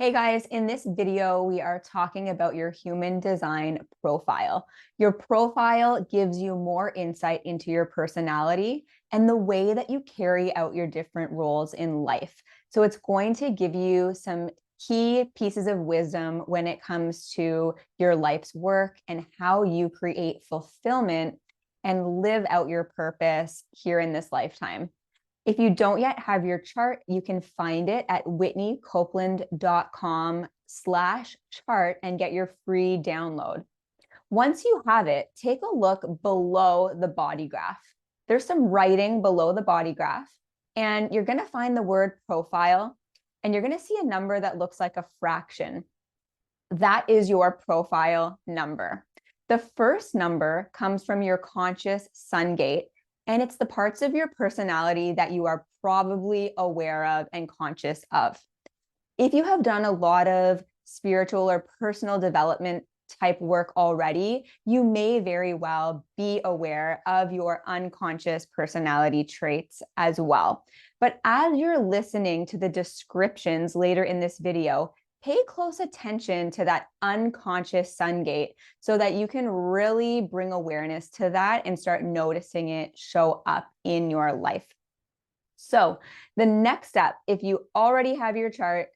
Hey guys, in this video, we are talking about your human design profile. Your profile gives you more insight into your personality and the way that you carry out your different roles in life. So it's going to give you some key pieces of wisdom when it comes to your life's work and how you create fulfillment and live out your purpose here in this lifetime. If you don't yet have your chart, you can find it at whitneycopeland.com/chart and get your free download. Once you have it, take a look below the body graph. There's some writing below the body graph, and you're going to find the word profile, and you're going to see a number that looks like a fraction. That is your profile number. The first number comes from your conscious sun gate, and it's the parts of your personality that you are probably aware of and conscious of. If you have done a lot of spiritual or personal development type work already, you may very well be aware of your unconscious personality traits as well. But as you're listening to the descriptions later in this video, pay close attention to that unconscious sun gate so that you can really bring awareness to that and start noticing it show up in your life. So the next step, if you already have your chart,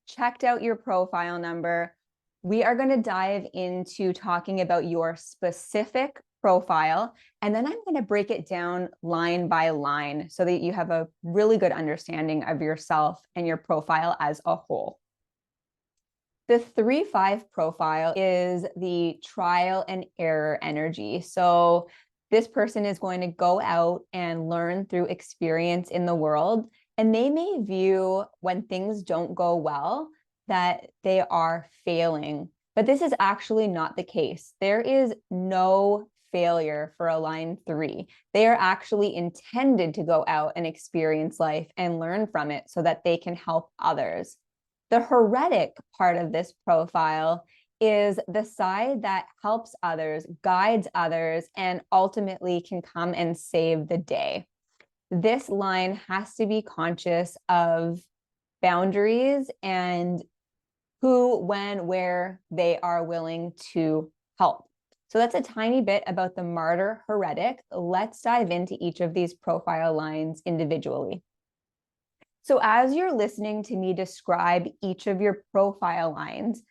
checked out your profile number, we are going to dive into talking about your specific profile, and then I'm going to break it down line by line so that you have a really good understanding of yourself and your profile as a whole. The 3-5 profile is the trial and error energy. So this person is going to go out and learn through experience in the world, and they may view when things don't go well that they are failing. But this is actually not the case. There is no failure for a line 3. They are actually intended to go out and experience life and learn from it so that they can help others. The heretic part of this profile is the side that helps others, guides others, and ultimately can come and save the day. This line has to be conscious of boundaries and who, when, where they are willing to help. So that's a tiny bit about the Martyr Heretic. Let's dive into each of these profile lines individually. So as you're listening to me describe each of your profile lines,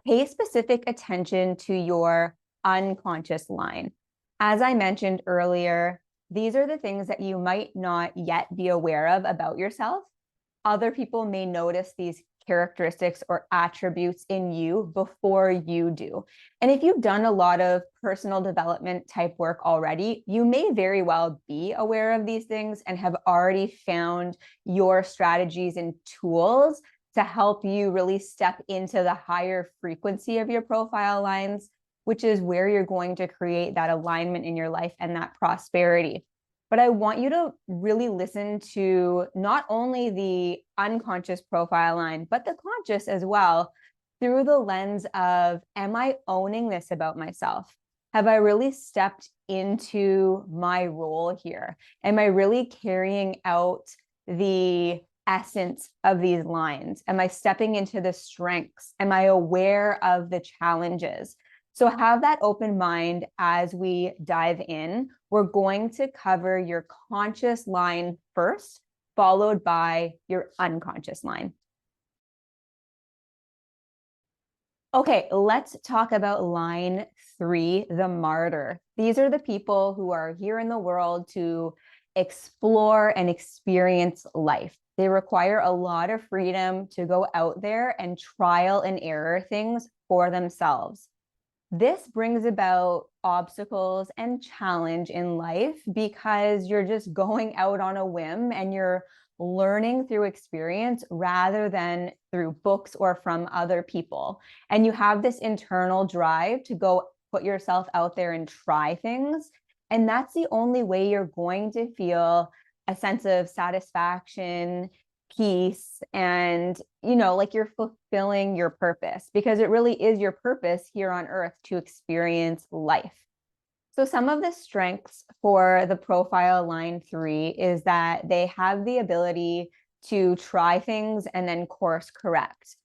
pay specific attention to your unconscious line. As I mentioned earlier, these are the things that you might not yet be aware of about yourself. Other people may notice these characteristics or attributes in you before you do. And if you've done a lot of personal development type work already, you may very well be aware of these things and have already found your strategies and tools to help you really step into the higher frequency of your profile lines, which is where you're going to create that alignment in your life and that prosperity. But I want you to really listen to not only the unconscious profile line, but the conscious as well, through the lens of, am I owning this about myself? Have I really stepped into my role here? Am I really carrying out the essence of these lines? Am I stepping into the strengths? Am I aware of the challenges? So have that open mind as we dive in. We're going to cover your conscious line first, followed by your unconscious line. Okay, let's talk about line 3, the martyr. These are the people who are here in the world to explore and experience life. They require a lot of freedom to go out there and trial and error things for themselves. This brings about obstacles and challenge in life because you're just going out on a whim and you're learning through experience rather than through books or from other people. And you have this internal drive to go put yourself out there and try things. And that's the only way you're going to feel a sense of satisfaction, peace, and like you're fulfilling your purpose, because it really is your purpose here on earth to experience life. So some of the strengths for the profile line 3 is that they have the ability to try things and then course correct.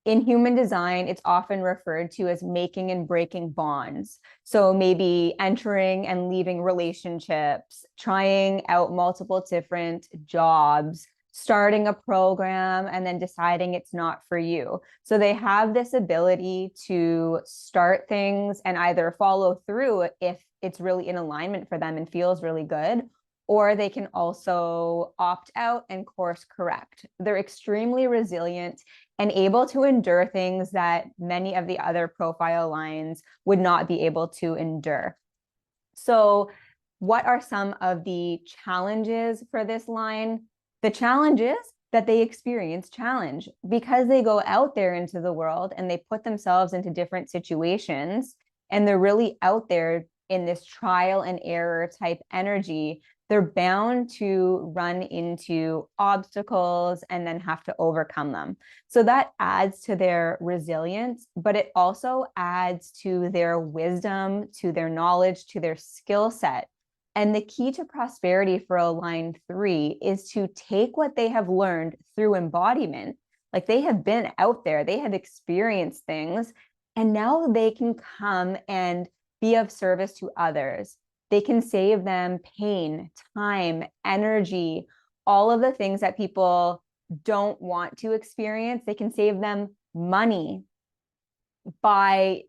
In human design, it's often referred to as making and breaking bonds. So maybe entering and leaving relationships, trying out multiple different jobs, starting a program, and then deciding it's not for you. So they have this ability to start things and either follow through if it's really in alignment for them and feels really good, or they can also opt out and course correct. They're extremely resilient and able to endure things that many of the other profile lines would not be able to endure. So what are some of the challenges for this line? The challenge is that they experience challenge because they go out there into the world and they put themselves into different situations, and they're really out there in this trial and error type energy. They're bound to run into obstacles and then have to overcome them. So that adds to their resilience, but it also adds to their wisdom, to their knowledge, to their skill set. And the key to prosperity for a line 3 is to take what they have learned through embodiment. Like, they have been out there, they have experienced things, and now they can come and be of service to others. They can save them pain, time, energy, all of the things that people don't want to experience. They can save them money by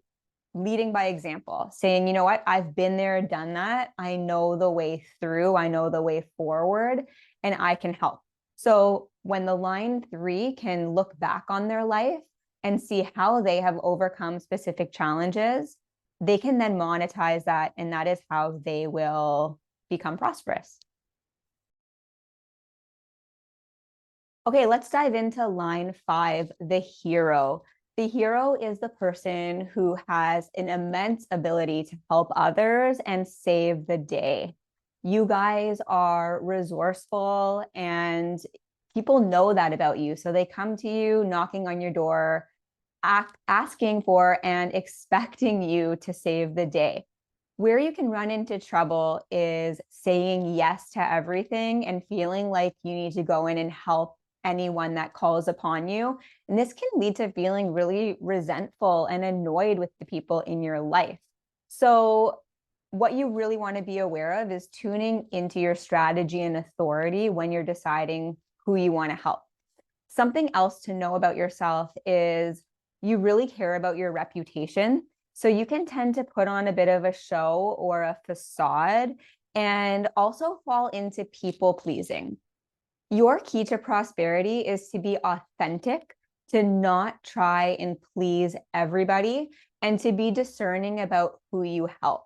leading by example, saying, you know what, I've been there, done that. I know the way through, I know the way forward, and I can help. So when the line 3 can look back on their life and see how they have overcome specific challenges, they can then monetize that, and that is how they will become prosperous. Okay, let's dive into line 5, the hero. The hero is the person who has an immense ability to help others and save the day. You guys are resourceful, and people know that about you. So they come to you knocking on your door, asking for and expecting you to save the day. Where you can run into trouble is saying yes to everything and feeling like you need to go in and help anyone that calls upon you. And this can lead to feeling really resentful and annoyed with the people in your life. So what you really want to be aware of is tuning into your strategy and authority when you're deciding who you want to help. Something else to know about yourself is you really care about your reputation. So you can tend to put on a bit of a show or a facade and also fall into people pleasing. Your key to prosperity is to be authentic, to not try and please everybody, and to be discerning about who you help.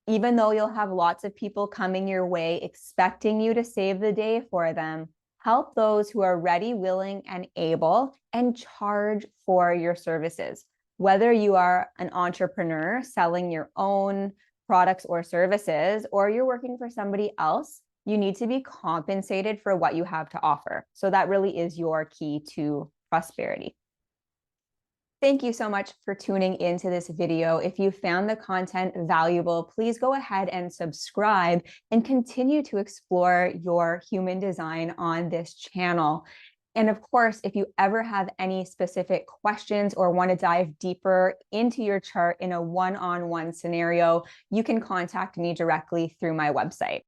Even though you'll have lots of people coming your way expecting you to save the day for them, help those who are ready, willing, and able, and charge for your services. Whether you are an entrepreneur selling your own products or services, or you're working for somebody else, you need to be compensated for what you have to offer. So that really is your key to prosperity. Thank you so much for tuning into this video. If you found the content valuable, please go ahead and subscribe and continue to explore your human design on this channel. And of course, if you ever have any specific questions or want to dive deeper into your chart in a one-on-one scenario, you can contact me directly through my website.